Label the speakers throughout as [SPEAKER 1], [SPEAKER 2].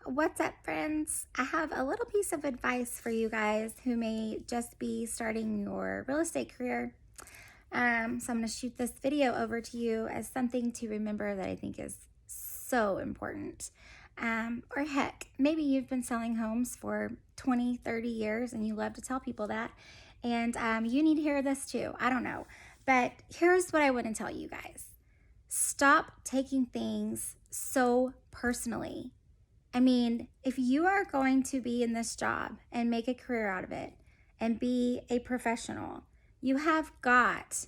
[SPEAKER 1] What's up, friends? I have a little piece of advice for you guys who may just be starting your real estate career. So I'm going to shoot this video over to you as something to remember that I think is so important. Or heck, maybe you've been selling homes for 20, 30 years and you love to tell people that. And you need to hear this too. I don't know. But here's what I want to tell you guys. Stop taking things so personally. I mean, if you are going to be in this job and make a career out of it and be a professional, you have got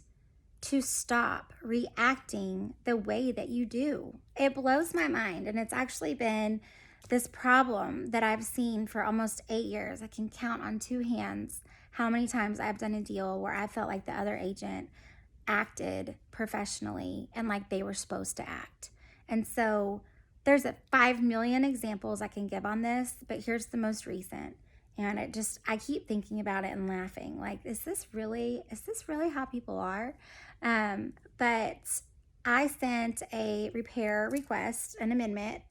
[SPEAKER 1] to stop reacting the way that you do. It blows my mind, and it's actually been this problem that I've seen for almost 8 years. I can count on two hands how many times I've done a deal where I felt like the other agent acted professionally and like they were supposed to act. And so there's 5 million examples I can give on this, but here's the most recent. And I keep thinking about it and laughing. Like, is this really how people are? But I sent a repair request, an amendment,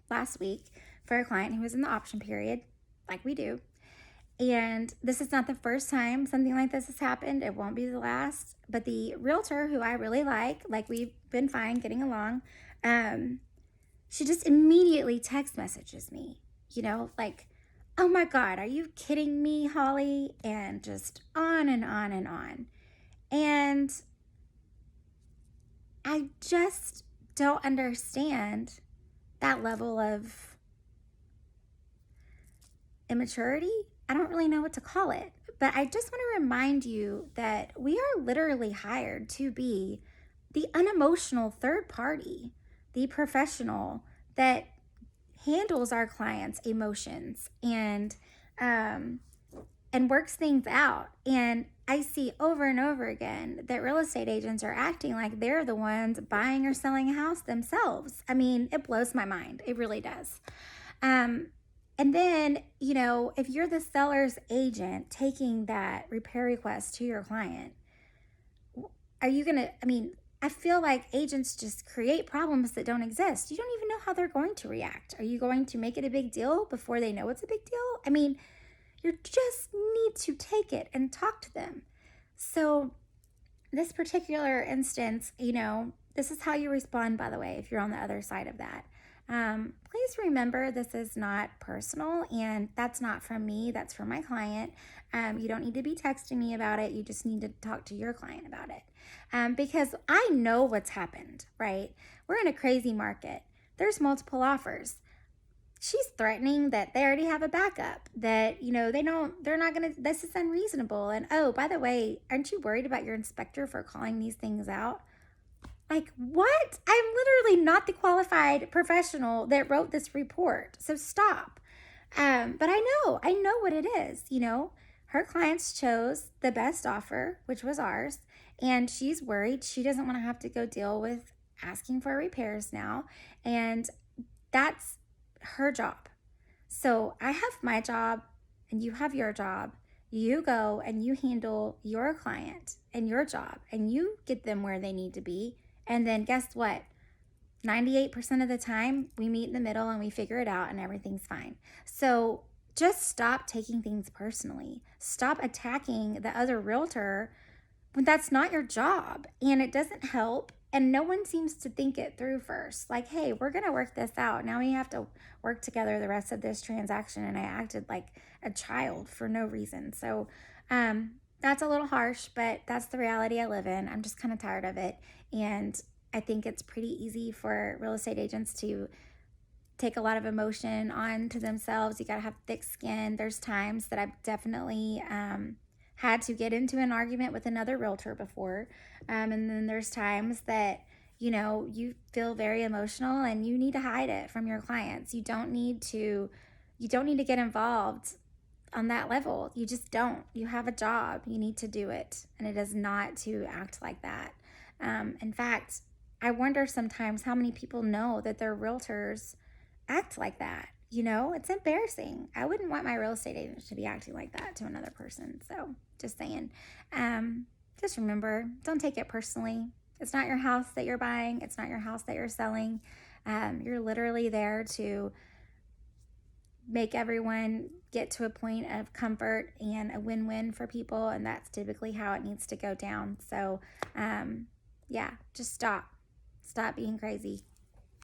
[SPEAKER 1] last week for a client who was in the option period, like we do. And this is not the first time something like this has happened. It won't be the last. But the realtor who I really like we've been fine getting along, she just immediately text messages me, like, oh my God, are you kidding me, Holly? And just on and on and on. And I just don't understand that level of immaturity. I don't really know what to call it, but I just want to remind you that we are literally hired to be the unemotional third party, the professional that handles our clients' emotions and works things out. And I see over and over again that real estate agents are acting like they're the ones buying or selling a house themselves. I mean, it blows my mind. It really does. And then, if you're the seller's agent taking that repair request to your client, are you going to, I feel like agents just create problems that don't exist. You don't even know how they're going to react. Are you going to make it a big deal before they know it's a big deal? You just need to take it and talk to them. So this particular instance, this is how you respond, by the way, if you're on the other side of that. Please remember this is not personal, and that's not from me, that's from my client. You don't need to be texting me about it. You just need to talk to your client about it. Because I know what's happened, right? We're in a crazy market. There's multiple offers. She's threatening that they already have a backup, that, they're not going to, this is unreasonable. And oh, by the way, aren't you worried about your inspector for calling these things out? Like, what? I'm literally not the qualified professional that wrote this report. So stop. But I know what it is. Her clients chose the best offer, which was ours. And she's worried. She doesn't want to have to go deal with asking for repairs now. And that's her job. So I have my job and you have your job. You go and you handle your client and your job and you get them where they need to be. And then guess what? 98% of the time, we meet in the middle and we figure it out and everything's fine. So just stop taking things personally. Stop attacking the other realtor when that's not your job and it doesn't help. And no one seems to think it through first. Like, hey, we're going to work this out. Now we have to work together the rest of this transaction. And I acted like a child for no reason. So that's a little harsh, but that's the reality I live in. I'm just kind of tired of it. And I think it's pretty easy for real estate agents to take a lot of emotion onto themselves. You got to have thick skin. There's times that I've definitely had to get into an argument with another realtor before. And then there's times that, you feel very emotional and you need to hide it from your clients. You don't need to get involved on that level. You just don't. You have a job. You need to do it. And it is not to act like that. In fact, I wonder sometimes how many people know that their realtors act like that. It's embarrassing. I wouldn't want my real estate agent to be acting like that to another person. So just saying, just remember, don't take it personally. It's not your house that you're buying. It's not your house that you're selling. You're literally there to make everyone get to a point of comfort and a win-win for people, and that's typically how it needs to go down. So yeah, just stop being crazy.